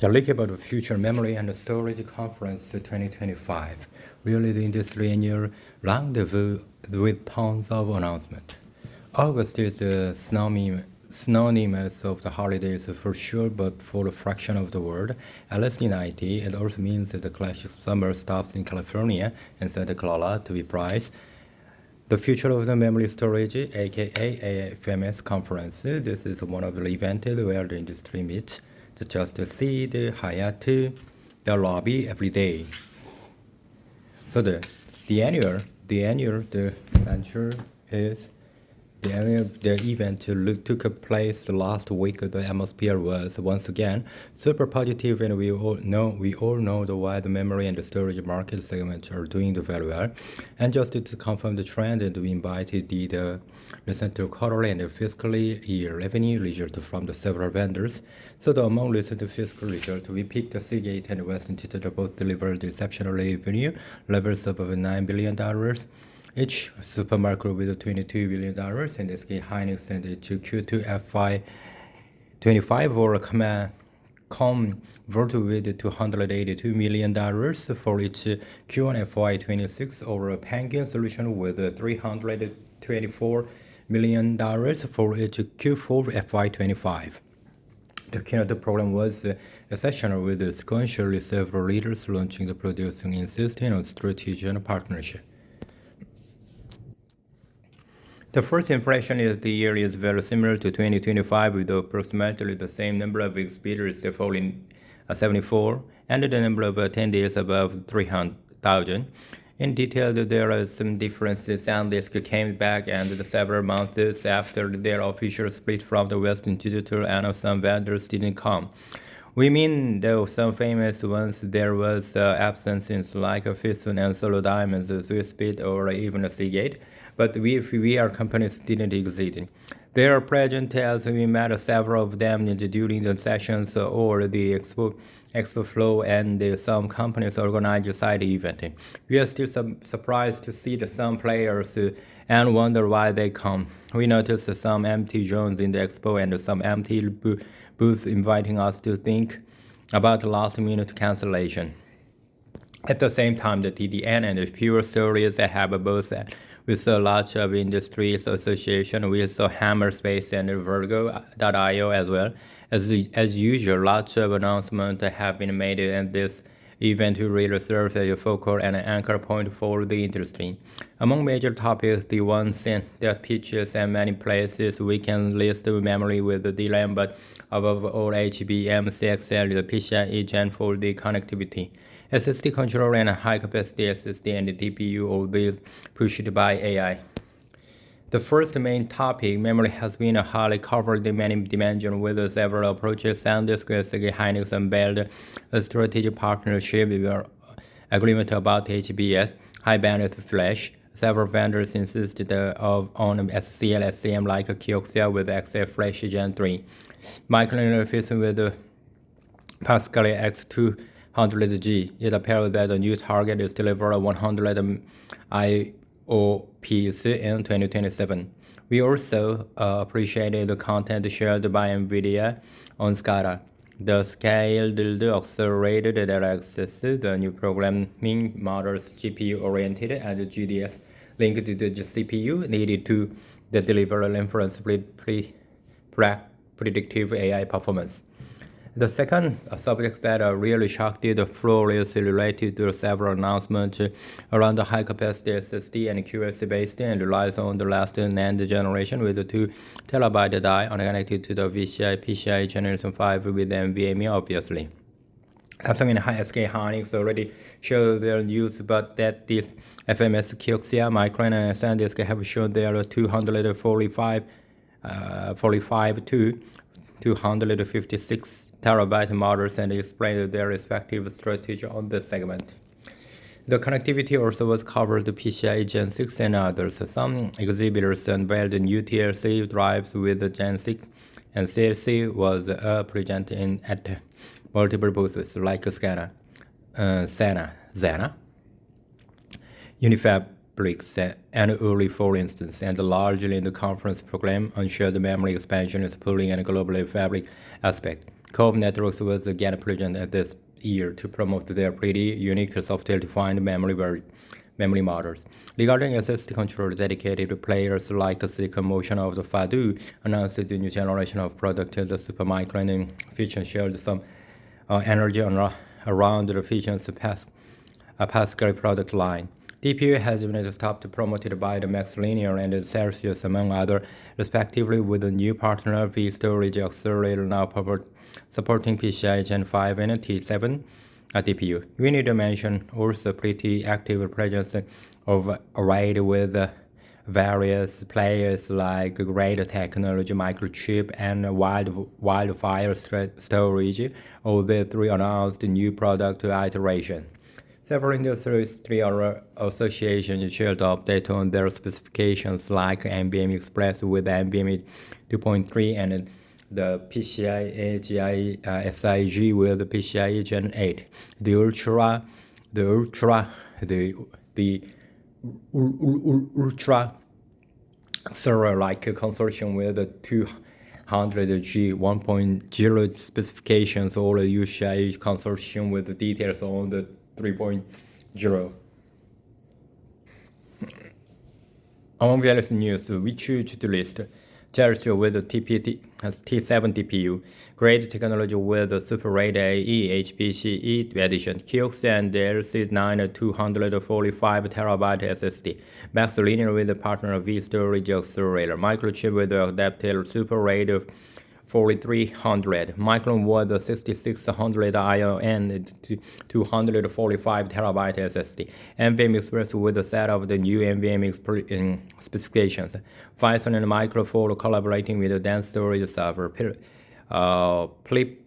The Leak about Future Memory and Storage Conference 2025, really the industry annual rendezvous with tons of announcements. August is the synonymous of the holidays for sure, but for a fraction of the world, at least in IT, it also means that the classic summer stops in California and Santa Clara to be prized. The Future of the Memory Storage, aka AFMS conference. This is one of the events where the industry meets to just see the Hyatt, the lobby every day. So the annual the venture is the event took place the last week. The atmosphere was once again super positive, and we all know why the memory and the storage market segments are doing very well. And just to confirm the trend, and we invited the recent quarterly and fiscal year revenue results from the several vendors. So among recent fiscal results, we picked Seagate and Western Digital both delivered exceptional revenue levels of over $9 billion. Each Supermicro with $22 billion, and SK Hynix and Q2 FY25 or converted with $282 million for each Q1 FY26 or Penguin Solution with $324 million for each Q4 FY25. The keynote program was exceptional with sequentially several leaders launching the producing insisting on strategic partnership. The first impression is the year is very similar to 2025 with approximately the same number of exhibitors falling 74 and the number of attendees above 300,000. In detail, there are some differences. SanDisk came back and several months after their official split from the Western Digital, and some vendors didn't come. We mean, though some famous ones, there was absences like Fission and Solo Diamonds, Swissbit, or even Seagate. But VR companies didn't exist. They are present as we met several of them during the sessions or the expo flow, and some companies organize a side event. We are still surprised to see some players and wonder why they come. We noticed some empty zones in the expo and some empty booths inviting us to think about last-minute cancellation. At the same time, the TDN and the Pure Stories have both with a lot of industries association with Hammerspace and Virgo.io as well. As usual, lots of announcements have been made, and this event really serves as a focal and an anchor point for the industry. Among major topics, the ones that pitches and many places we can list memory with the DRAM, but above all HBM, CXL, the PCI Gen for the connectivity. SSD controller and high-capacity SSD and TPU, all these pushed by AI. The first main topic, memory, has been highly covered in many dimensions with several approaches. SanDisk, SK Hynix unveiled a strategic partnership agreement about HBS, high bandwidth flash. Several vendors insisted on SCL SCM like Kioxia with XF Flash Gen 3. Micron Fission with Pascal X200G. It appears that the new target is deliver 100 IOPs in 2027. We also appreciated the content shared by NVIDIA on SCADA. The scaled accelerated data access, the new programming models GPU-oriented and GDS linked to the CPU needed to deliver inference predictive AI performance. The second subject that really shocked the floor is related to several announcements around the high-capacity SSD and QLC-based and relies on the last NAND generation with the 2 TB die connected to the PCI Generation 5 with NVMe, obviously. Samsung and SK Hynix already showed their use, but that this FMS, Kioxia, Micron, and SanDisk have shown their 245 to 256 terabyte models and explained their respective strategy on this segment. The connectivity also was covered PCI Gen 6 and others. Some exhibitors unveiled new TLC drives with Gen 6, and CLC was present at multiple booths like Zena, Unifabrics, and Uri, for instance, and largely in the conference program on shared memory expansion, pooling, and global fabric aspect. Cove Networks was again present this year to promote their pretty unique software-defined memory models. Regarding SSD controller, dedicated players like Silicon Motion of the Fadu announced the new generation of product, the Supermicro, and Fusion shared some energy around the Fusion's Pascal product line. DPU has been stopped promoted by the MaxLinear and Celsius, among others, respectively, with a new partner, V-Storage Accelerator, now supporting PCIe Gen 5 and T7 DPU. We need to mention also pretty active presence of array with various players like Great Technology, Microchip, and Wildfire Storage. All the three announced new product iteration. Several industry associations shared updates on their specifications like NVMe Express with NVMe 2.3 and the PCIe SIG with PCIe Gen 8. The Ultra server-like consortium with the 200G 1.0 specifications, or the UCI consortium with the details on the 3.0. Among various news, we choose to list Celsius with the T7 DPU, Great Technology with the Super Ray AE HPC edition, Kiox and LC9 245 TB SSD, MaxLinear with the partner V-Storage Accelerator, Microchip with the adapted Super Ray 4300, Micron with the 6600 ION 245 TB SSD, NVMe Express with a set of the new NVMe specifications, Phison and Microfold collaborating with the dense storage server, Flip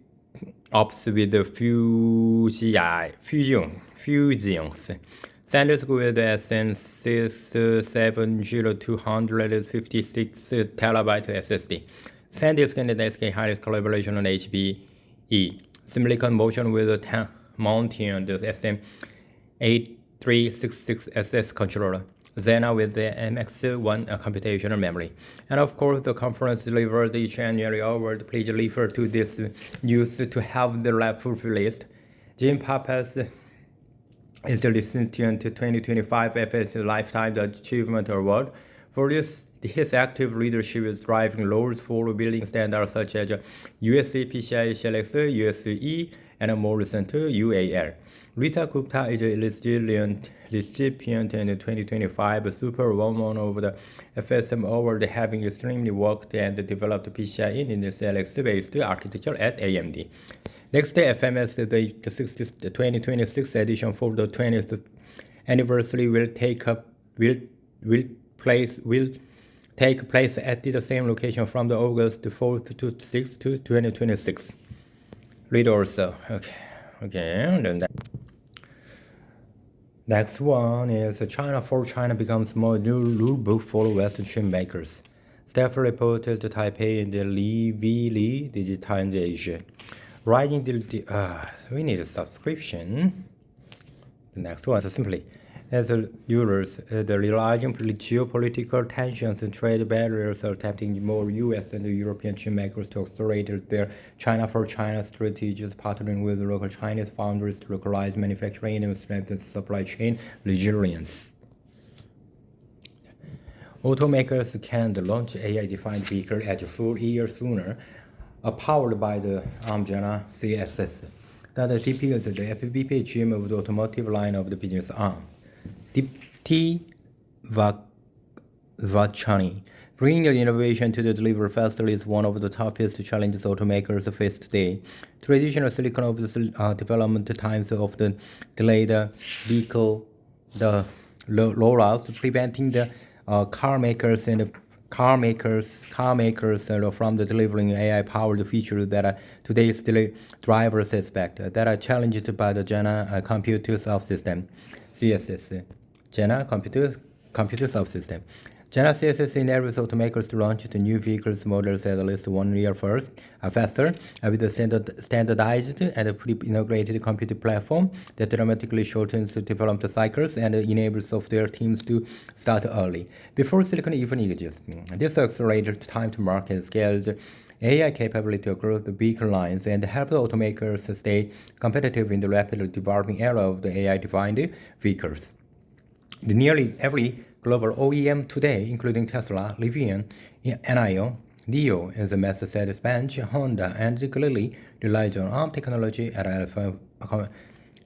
Ops with the Fusions, SanDisk with the SN670 TB SSD, SanDisk and SK Hynix collaboration on HBE, Silicon Motion with the Mountain, the SM8366SS controller, Xena with the MX1 computational memory. And of course, the conference delivered each annual award. Please refer to this news to have the full list. Jim Pappas is the recipient to 2025 FS Lifetime Achievement Award. For this, his active leadership is driving laws for building standards such as USC PCI Select, USE, and more recent UAL. Rita Gupta is a recipient in the 2025 Superwoman of the FSM Award, having extremely worked and developed PCI in the Select-based architecture at AMD. Next day, FMS, the 2026 edition for the 20th anniversary will take place at the same location from the August 4th to 6th to 2026. Read also. Okay. Then next one is China for China becomes more new rule book for Western chip makers. Staff reported to Taipei in the Li Digitimes Asia. Writing we need a subscription. The next one is simply as users, the rising geopolitical tensions and trade barriers are tempting more U.S. and European chip makers to accelerate their China for China strategies, partnering with local Chinese foundries to localize manufacturing and strengthen supply chain resilience. Automakers can launch AI-defined vehicle at a full year sooner, powered by the Jena CSS. That depicts the FBP GM of the automotive line of the business arm. T. Vachani. Bringing innovation to the delivery faster is one of the toughest challenges automakers face today. Traditional silicon of the development times of the delayed vehicle, the rollouts, preventing the car makers from delivering AI-powered features that today's drivers expect, that are challenged by the Jena Computer Subsystem, CSS. Jena Computer Subsystem. Jena CSS enables automakers to launch the new vehicles models at least 1 year faster, with a standardized and pre-integrated computer platform that dramatically shortens the development cycles and enables software teams to start early, before silicon even exists. This accelerated time to market scales AI capability across the vehicle lines and help the automakers stay competitive in the rapidly developing era of the AI-defined vehicles. Nearly every global OEM today, including Tesla, Rivian, NIO, NIO, and the Mercedes-Benz, Honda, and Geely, relies on ARM technology as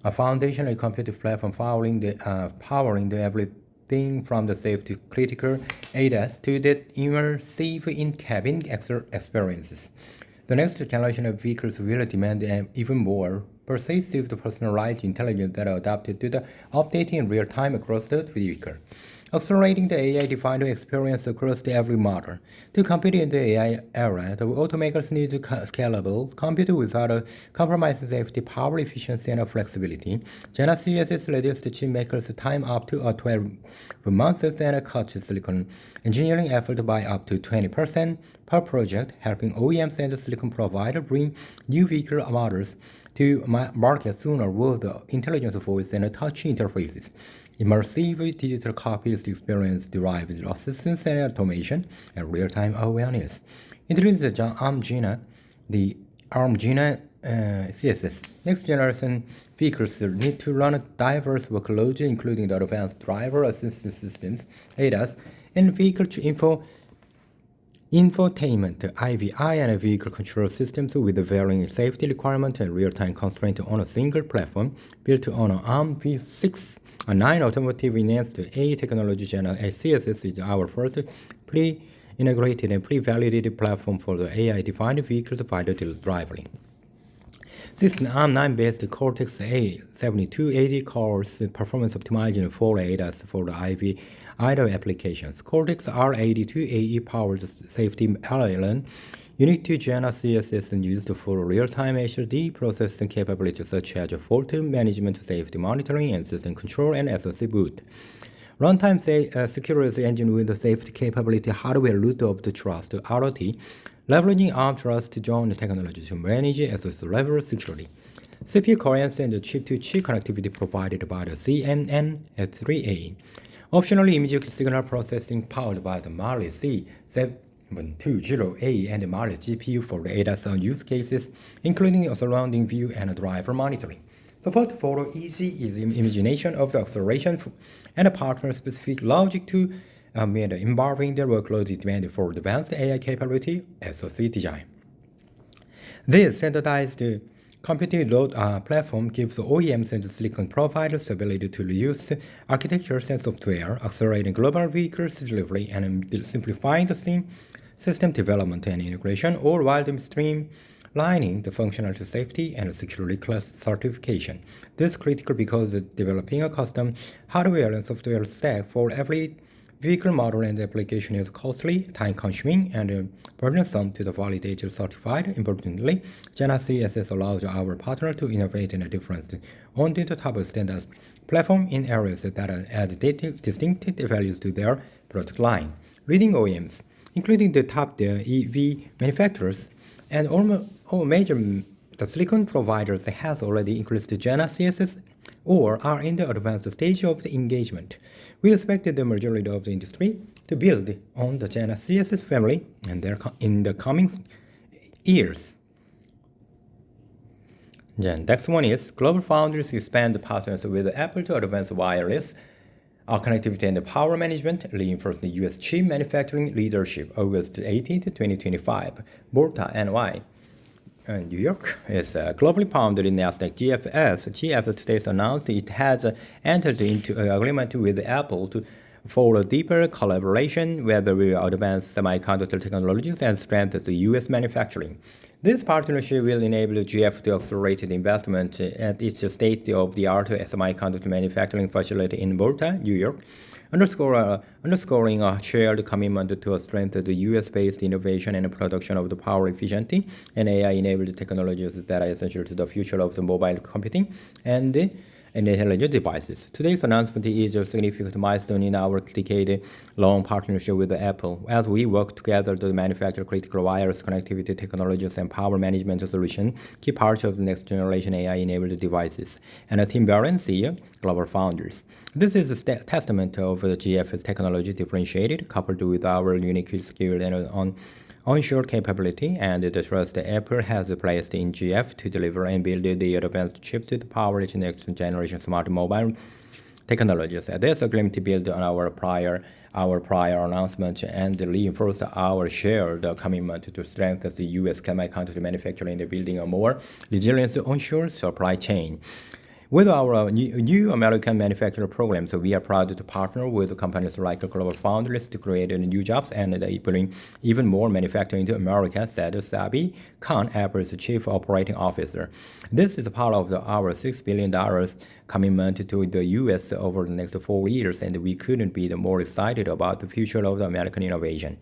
a foundational computing platform powering the everything from the safety-critical ADAS to the immersive in-cabin experiences. The next generation of vehicles will demand an even more pervasive personalized intelligence that adapted to the updating in real time across the vehicle, accelerating the AI-defined experience across every model. To compete in the AI era, the automakers need scalable compute without compromising safety, power efficiency, and flexibility. Jena CSS reduced chip makers' time up to 12 months and cut silicon engineering effort by up to 20% per project, helping OEMs and silicon providers bring new vehicle models to market sooner with the intelligent voice and touch interfaces. Immersive digital cockpit experience derives assistance and automation and real-time awareness. Introduce the ARM Jena, the ARM Jena CSS. Next generation vehicles need to run diverse workloads, including the advanced driver assistance systems, ADAS, and vehicle infotainment, IVI, and vehicle control systems with varying safety requirements and real-time constraints on a single platform built on an ARM v6. A 9 automotive enhanced AI technology channel CSS is our first pre-integrated and pre-validated platform for the AI-defined vehicles by the driver. This ARM9-based Cortex-A7280 cores performance optimization for ADAS for the IV idle applications. Cortex-R82AE powers safety element unique to Jena CSS and used for real-time HD processing capabilities such as fault management, safety monitoring, and system control, and SoC boot. Runtime security engine with the safety capability hardware root of the trust, ROT, leveraging ARM Trust Zone technology to manage SoC level security. CPU coherence and chip-to-chip connectivity provided by the CNN S3A. Optionally, image signal processing powered by the Mali C720A and Mali GPU for the ADAS use cases, including surrounding view and driver monitoring. Support for easy imagination of the acceleration and partner-specific logic to meet involving the workload demanded for advanced AI capability SoC design. This standardized computing load platform gives OEMs and silicon providers the ability to reuse architectures and software, accelerating global vehicles delivery and simplifying the system development and integration, all while streamlining the functionality, safety, and security class certification. This is critical because developing a custom hardware and software stack for every vehicle model and application is costly, time-consuming, and burdensome to the validated certified. Importantly, Jena CSS allows our partner to innovate in a different onto the top standards platform in areas that add distinctive values to their product line. Leading OEMs, including the top EV manufacturers and all major silicon providers, has already increased Jena CSS or are in the advanced stage of the engagement. We expect the majority of the industry to build on the Jena CSS family and in the coming years. Then next one is GlobalFoundries expand partners with Apple to advance wireless connectivity and power management, reinforce the U.S. chip manufacturing leadership. August 18, 2025, Volta NY. New York is globally founded in NASDAQ GFS. GFS today announced it has entered into an agreement with Apple for a deeper collaboration where we will advance semiconductor technologies and strengthen the U.S. manufacturing. This partnership will enable GF to accelerate the investment at its state-of-the-art semiconductor manufacturing facility in Volta, New York, underscoring a shared commitment to strengthen the U.S.-based innovation and production of the power efficiency and AI-enabled technologies that are essential to the future of the mobile computing and intelligent devices. Today's announcement is a significant milestone in our decade-long partnership with Apple as we work together to manufacture critical wireless connectivity technologies and power management solutions, key parts of the next-generation AI-enabled devices. And Tim Barron, CEO, GlobalFoundries. This is a testament of the GF's technology differentiated, coupled with our unique skill and onshore capability and the trust Apple has placed in GF to deliver and build the advanced chip to power its next generation smart mobile technologies. This agreement builds on our prior announcement and reinforces our shared commitment to strengthen the U.S. semiconductor manufacturing and building a more resilient onshore supply chain. With our new American manufacturing programs, we are proud to partner with companies like GlobalFoundries to create new jobs and bring even more manufacturing to America, said Sabi Khan, Apple's chief operating officer. This is part of our $6 billion commitment to the U.S. over the next 4 years, and we couldn't be more excited about the future of the American innovation.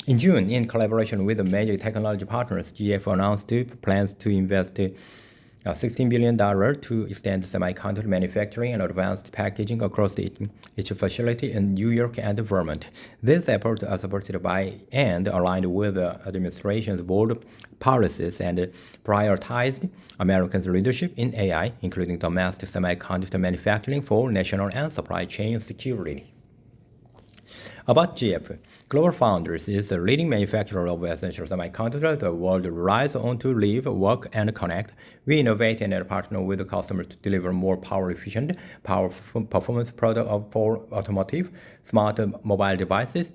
In June, in collaboration with major technology partners, GF announced plans to invest $16 billion to extend semiconductor manufacturing and advanced packaging across its facility in New York and Vermont. These efforts are supported by and aligned with the administration's bold policies and prioritized Americans' leadership in AI, including domestic semiconductor manufacturing for national and supply chain security. About GF, GlobalFoundries is a leading manufacturer of essential semiconductors the world relies on to live, work, and connect. We innovate and partner with customers to deliver more power-efficient, performance products for automotive, smart mobile devices,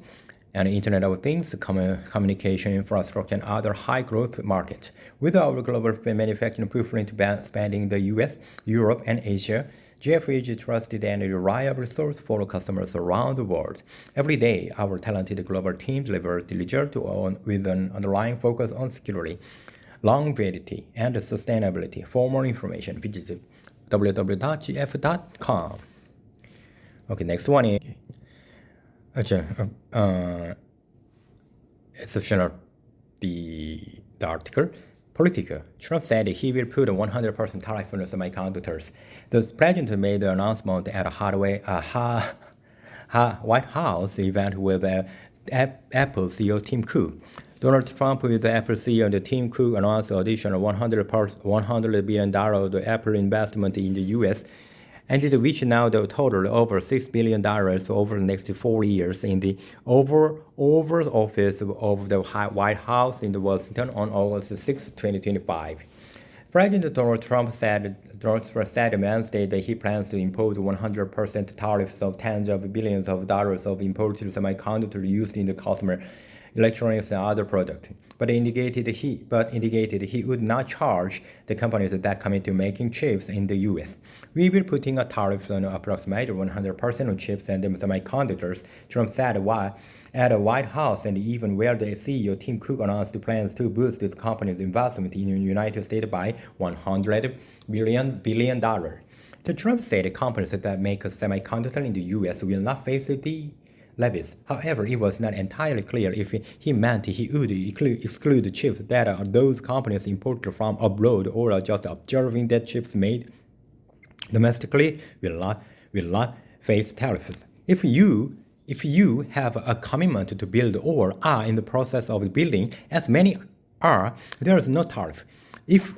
and Internet of Things, communication infrastructure, and other high-growth markets. With our global manufacturing footprint spanning the U.S., Europe, and Asia, GF is a trusted and reliable source for customers around the world. Every day, our talented global team delivers the result with an underlying focus on security, longevity, and sustainability. For more information, visit www.gf.com. Okay, next one is exceptional the article. Politico. Trump said he will put a 100% tariff on semiconductors. The president made the announcement at a White House event with Apple CEO Tim Cook. Donald Trump with the Apple CEO and Tim Cook announced additional $100 billion of Apple investment in the U.S., and which now the total over $6 billion over the next 4 years in the Oval Office of the White House in Washington on August 6, 2025. President Donald Trump said Wednesday that he plans to impose 100% tariffs of tens of billions of dollars of imported semiconductors used in the consumer electronics and other products, but indicated he would not charge the companies that commit to making chips in the U.S. We will put in a tariff on approximately 100% of chips and semiconductors, Trump said at the White House, and even where the CEO Tim Cook announced plans to boost the company's investment in the United States by $100 billion. The Trump said companies that make semiconductors in the U.S. will not face the levies. However, it was not entirely clear if he meant he would exclude chips that are those companies imported from abroad or just observing that chips made domestically will not face tariffs. If you have a commitment to build or are in the process of building, as many are, there is no tariff. If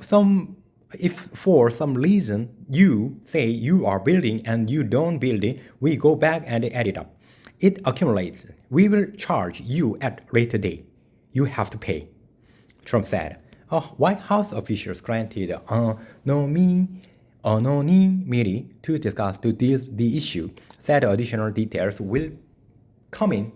for some reason you say you are building and you don't build it, we go back and add it up. It accumulates. We will charge you at later date. You have to pay, Trump said. White House officials granted anonymity to discuss the issue, said additional details will come in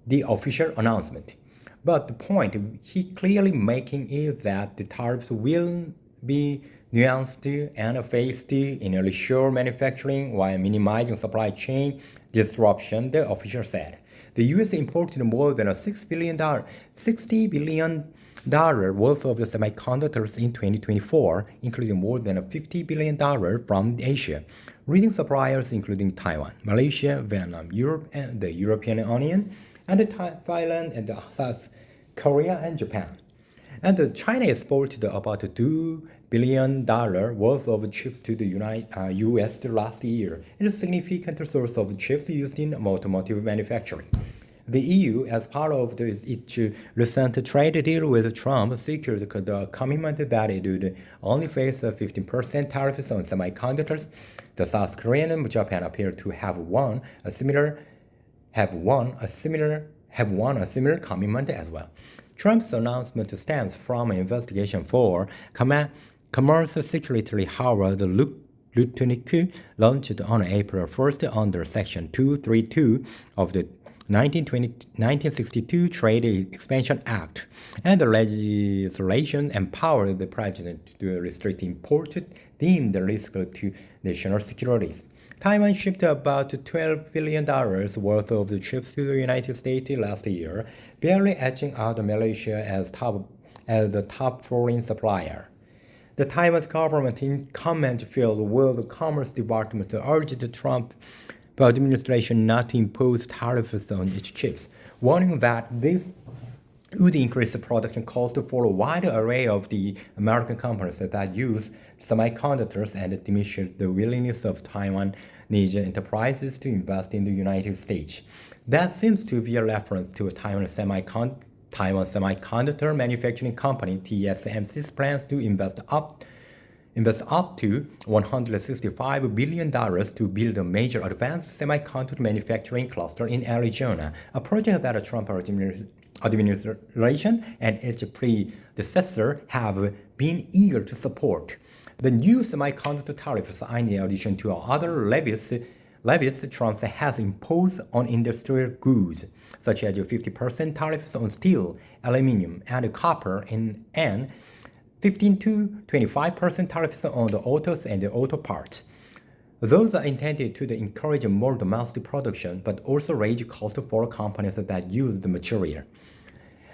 the official announcement. But the point he clearly making is that the tariffs will be nuanced and phased in ensure manufacturing while minimizing supply chain disruption, the official said. The U.S. imported more than $60 billion worth of semiconductors in 2024, including more than $50 billion from Asia. Leading suppliers including Taiwan, Malaysia, Vietnam, Europe, and the European Union, and Thailand, and South Korea, and Japan. And China exported about $2 billion worth of chips to the U.S. last year. It is a significant source of chips used in automotive manufacturing. The EU, as part of its recent trade deal with Trump, secured the commitment that it would only face 15% tariffs on semiconductors. The South Korean and Japan appear to have won a similar have won a similar commitment as well. Trump's announcement stems from an investigation for Commerce Secretary Howard Lutnick, launched on April 1st under Section 232 of the 1962 Trade Expansion Act, and the legislation empowered the president to restrict imports deemed risky to national security. Taiwan shipped about $12 billion worth of chips to the United States last year, barely edging out Malaysia as the top foreign supplier. The Taiwanese government, in comment filed with the Commerce Department, urged the Trump administration not to impose tariffs on its chips, warning that this would increase the production cost for a wide array of the American companies that use semiconductors and diminish the willingness of Taiwanese enterprises to invest in the United States. That seems to be a reference to Taiwan Semiconductor Manufacturing Company TSMC's plans to invest up to $165 billion to build a major advanced semiconductor manufacturing cluster in Arizona, a project that the Trump administration and its predecessor have been eager to support. The new semiconductor tariffs are in addition to other levies Trump has imposed on industrial goods, such as 50% tariffs on steel, aluminum, and copper, and 15 to 25% tariffs on the autos and the auto parts. Those are intended to encourage more domestic production, but also raise costs for companies that use the material.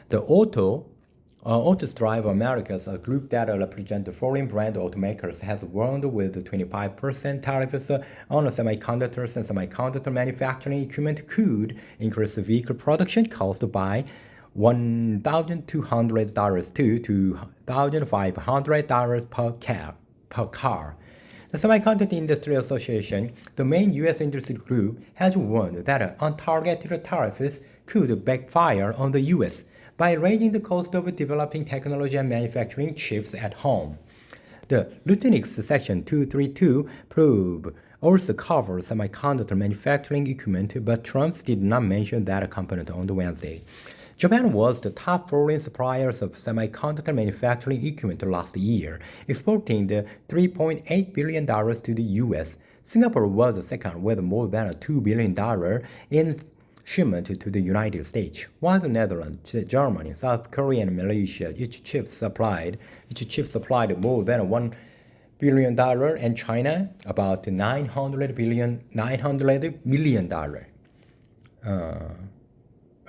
The Autos Drive Americas, a group that represents foreign brand automakers, has warned with 25% tariffs on semiconductors and semiconductor manufacturing equipment could increase vehicle production cost by $1,200 to $2,500 per car. The Semiconductor Industry Association, the main U.S. industry group, has warned that untargeted tariffs could backfire on the U.S. by raising the cost of developing technology and manufacturing chips at home. The Lutnick's Section 232 probe also covers semiconductor manufacturing equipment, but Trump did not mention that component on Wednesday. Japan was the top foreign supplier of semiconductor manufacturing equipment last year, exporting $3.8 billion to the U.S. Singapore was the second with more than $2 billion in shipment to the United States, while the Netherlands, Germany, South Korea, and Malaysia each chip supplied more than $1 billion, and China about $900 million.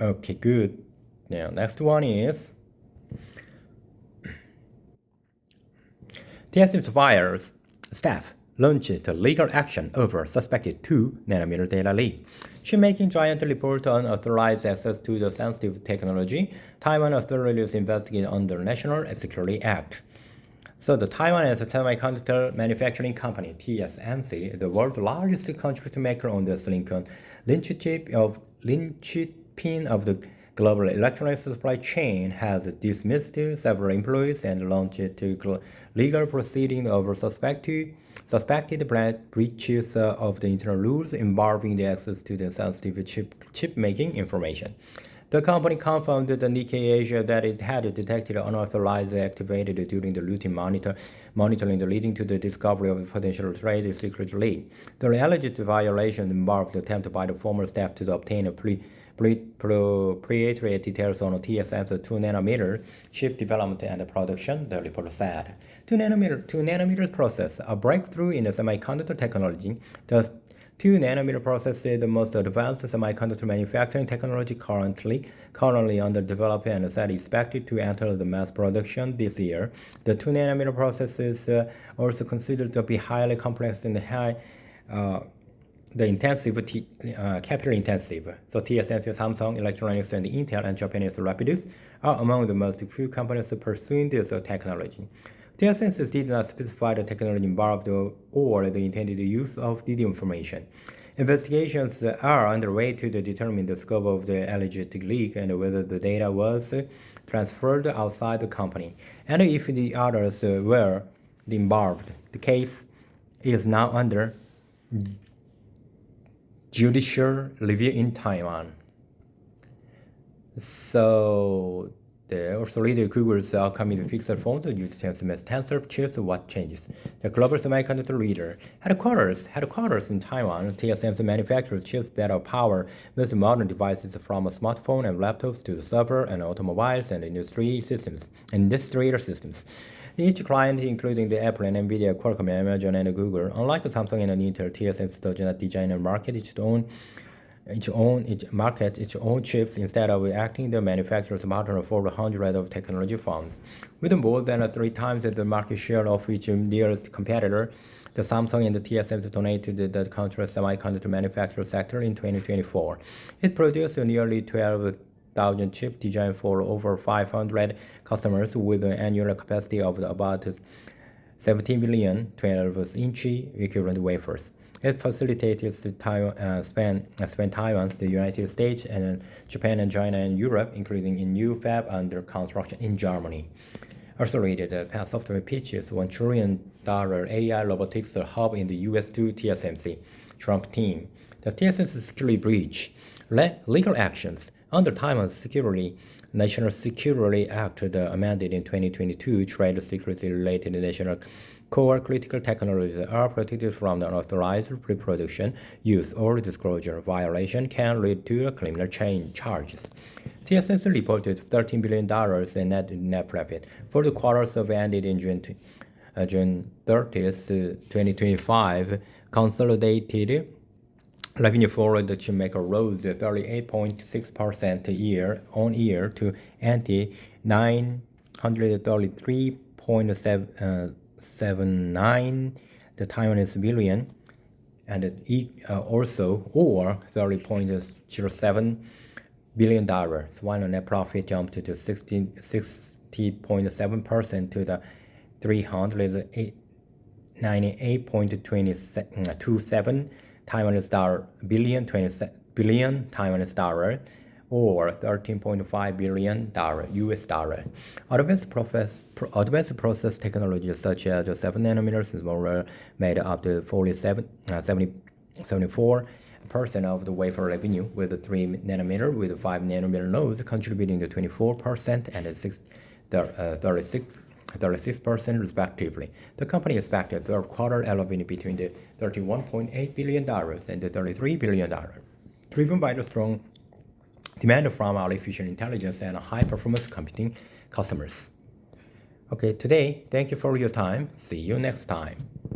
Okay, good. Now, next one is TSMC's staff launched legal action over suspected 2nm data leak. Chipmaking giant report unauthorized access to the sensitive technology. Taiwan authorities investigate under National Security Act. So the Taiwan is a semiconductor manufacturing company, TSMC, the world's largest contract maker on the linchpin of the global electronics supply chain, has dismissed several employees and launched legal proceedings over suspected breaches of the internal rules involving the access to the sensitive chip-making information. The company confirmed to Nikkei Asia that it had detected unauthorized activity during the routine monitoring leading to the discovery of a potential trade secret leak. The alleged violation involved the attempt by the former staff to obtain proprietary details on TSMC's 2nm chip development and production, the report said. 2nm process, a breakthrough in the semiconductor technology. The 2nm process is the most advanced semiconductor manufacturing technology currently under development and is expected to enter the mass production this year. The 2nm process is also considered to be highly complex and capital intensive. So TSMC, Samsung Electronics, and Intel and Japanese Rapidus are among the most few companies pursuing this technology. TSMC did not specify the technology involved or the intended use of the information. Investigations are underway to determine the scope of the alleged leak and whether the data was transferred outside the company, and if the others were involved. The case is now under judicial review in Taiwan. So the oscillator Google's upcoming Pixel phone uses Tensor chips. What changes? The global semiconductor leader headquarters in Taiwan. TSMC manufactures chips that power most modern devices from smartphone and laptops to the server and automobiles and industrial systems. Each client, including the Apple and Nvidia, Qualcomm, Amazon, and Google, unlike Samsung and Intel, TSMC does not design and market its own chips instead of acting the manufacturer's partner for hundreds of technology firms. With more than 3 times the market share of each nearest competitor, the Samsung and the TSMC dominated the country's semiconductor manufacturing sector in 2024. It produced nearly 12,000 chips designed for over 500 customers with an annual capacity of about 17 billion 12-inch equivalent wafers. It facilitates the Taiwan, the United States, and Japan and China and Europe, including a new fab under construction in Germany. Accelerated Software pitches $1 trillion AI robotics hub in the U.S. to TSMC. Trump team. The TSMC security breach. Legal actions. Under Taiwan's National Security Act amended in 2022, trade secrecy-related national core critical technologies are protected from the unauthorized reproduction, use, or disclosure. Violation can lead to criminal charges. TSMC reported $13 billion in net profit for the quarters ended in June 30th, 2025. Consolidated revenue for the chipmaker rose 38.6% year-on-year to $933.79 billion, and also or $30.07 billion, while the net profit jumped to 60.7% to the $398.27 billion Taiwanese dollar, or $13.5 billion US dollar. Advanced process technologies such as 7 nanometers were made up to 74% of the wafer revenue, with 3 nanometer with 5 nanometer nodes contributing to 24% and 36% respectively. The company expected third quarter revenue between the $31.8 billion and the $33 billion, driven by the strong demand from artificial intelligence and high-performance computing customers. Okay, today, thank you for your time. See you next time.